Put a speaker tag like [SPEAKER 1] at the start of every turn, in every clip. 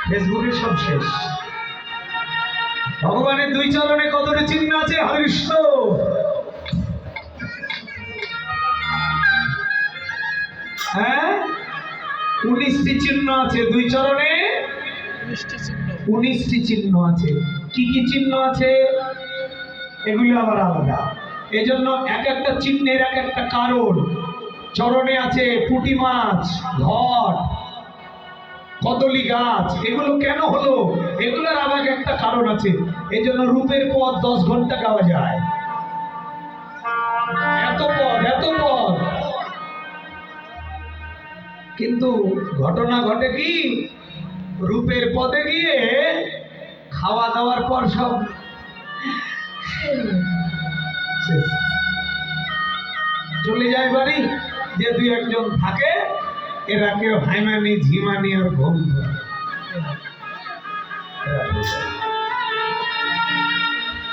[SPEAKER 1] ফেসবুকে সব শেষ। ভগবানের দুই চরণে কতটি চিহ্ন আছে হরিষ্ঠ। হ্যাঁ, 19টি চিহ্ন আছে দুই চরণে, 19টি চিহ্ন আছে। কি কি চিহ্ন আছে এগুলি আবার আলাদা। এজন্য এক একটা চিহ্নের এক একটা কারণ। চরণে আছে পুঁটি মাছ, ঘট, কদলি গাছ, এগুলো কেন হলো এগুলোর আবার একটা কারণ আছে। এই জন্য রূপের পদ 10 ঘন্টা গাওয়া যায়। এত পদ, এত পদ। কিন্তু ঘটনা ঘটে কি, রূপের পদে গিয়ে খাওয়া দাওয়ার পর সব চলে যায় বাড়ি। যে দুই একজন থাকে এরা কেউ হাইমানি ঝিমানি আর ঘুম।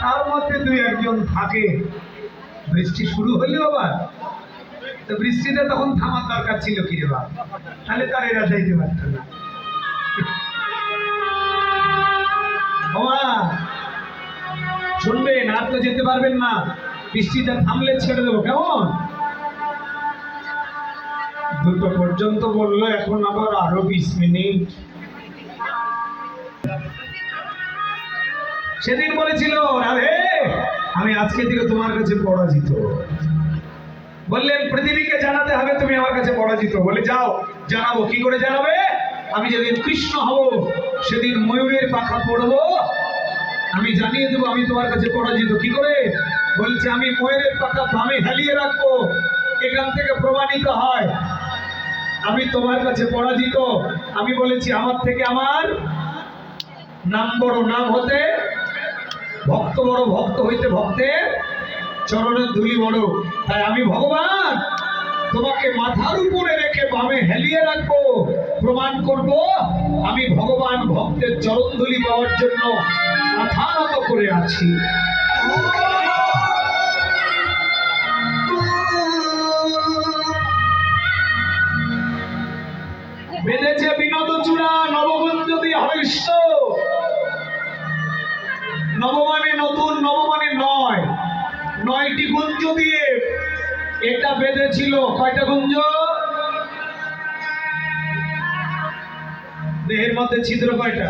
[SPEAKER 1] তার মধ্যে দুই একজন থাকে, বৃষ্টি শুরু হইলো আবার, তো বৃষ্টিটা তখন থামার দরকার ছিল কি রে বাবা, তাহলে তার এরা যাইতে পারত না। শুনবেন, আর তো যেতে পারবেন না, বৃষ্টিটা থামলে ছেড়ে দেবো, কেমন? 2টো পর্যন্ত বললো, এখন আবার আরো 20 মিনিট। সেদিন বলেছিল রাধে আমি আজকে থেকে তোমার কাছে পরাজিত। বললেন পৃথিবীকে জানাতে হবে তুমি আমার কাছে পরাজিত। বলে যাও, জানাবো। কি করে জানাবে? আমি যেদিন কৃষ্ণ হব সেদিন ময়ূরের পাখা পড়বো, আমি জানিয়ে দেবো আমি তোমার কাছে পরাজিত। কি করে? বলছে আমি ময়ূরের পাখা বামে হেলিয়ে রাখবো, এখান থেকে প্রমাণিত হয় আমি তোমার কাছে পরাজিত। আমি বলেছি আমার থেকে আমার নাম বড়, নাম হতে ভক্ত বড়, ভক্ত হইতে ভক্তের চরণের ধুলি বড়। তাই আমি ভগবান তোমাকে মাথার উপরে রেখে বামে হেলিয়ে রাখবো, প্রমাণ করব আমি ভগবান ভক্তের চরণ ধুলি পাওয়ার জন্য মাথা নত করে আছি। বেঁধেছে বিনোদ চূড়া নবগুঞ্জ দিয়ে হরিষ্ঠ। নব মানে নতুন, নব মানে 9টি গুঞ্জ দিয়ে এটা বেঁধেছিল। কয়টা গুঞ্জ? দেহের মধ্যে ছিদ্র কয়টা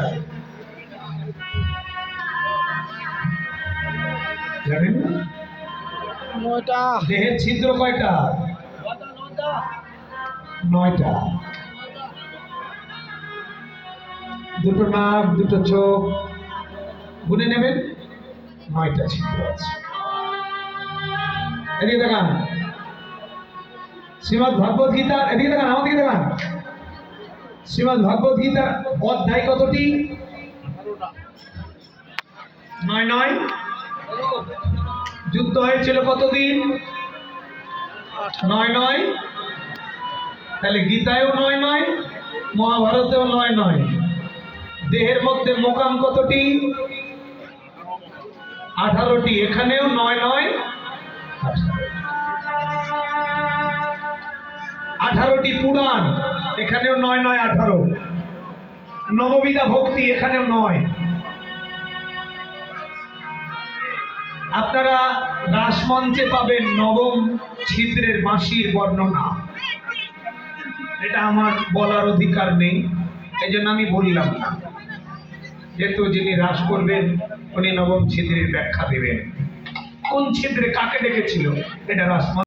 [SPEAKER 1] জানেন না?
[SPEAKER 2] 9টা।
[SPEAKER 1] দেহের ছিদ্র কয়টা? 9টা। 2টো নাক, 2টো চোখ, গুনে নেবেন, 9টা ছিদ্র আছে। এদিকে দেখান শ্রীমদ ভগবত গীতা, এদিকে দেখান, আমাদের দেখান। শ্রীমদ ভগবত গীতার অধ্যায় কতটি? 9। যুদ্ধ হয়েছিল কতদিন? 9। তাহলে গীতায়ও 9, মহাভারতেও 9। দেহের মধ্যে মোকাম কতটি? 18টি। এখানেও 9, 18টি পুরাণ, এখানেও 9, 18। নববিধা ভক্তি, এখানেও 9। আপনারা রাসমঞ্চে পাবেন 9ম ছিদ্রের বাঁশির বর্ণনা। এটা আমার বলার অধিকার নেই, এই জন্য আমি বললাম না। যেহেতু যিনি রাস করবেন উনি 9ম ছিদ্রের ব্যাখ্যা দেবেন, কোন ছিদ্রে কাকে ডেকেছিল এটা রাসমঞ্চ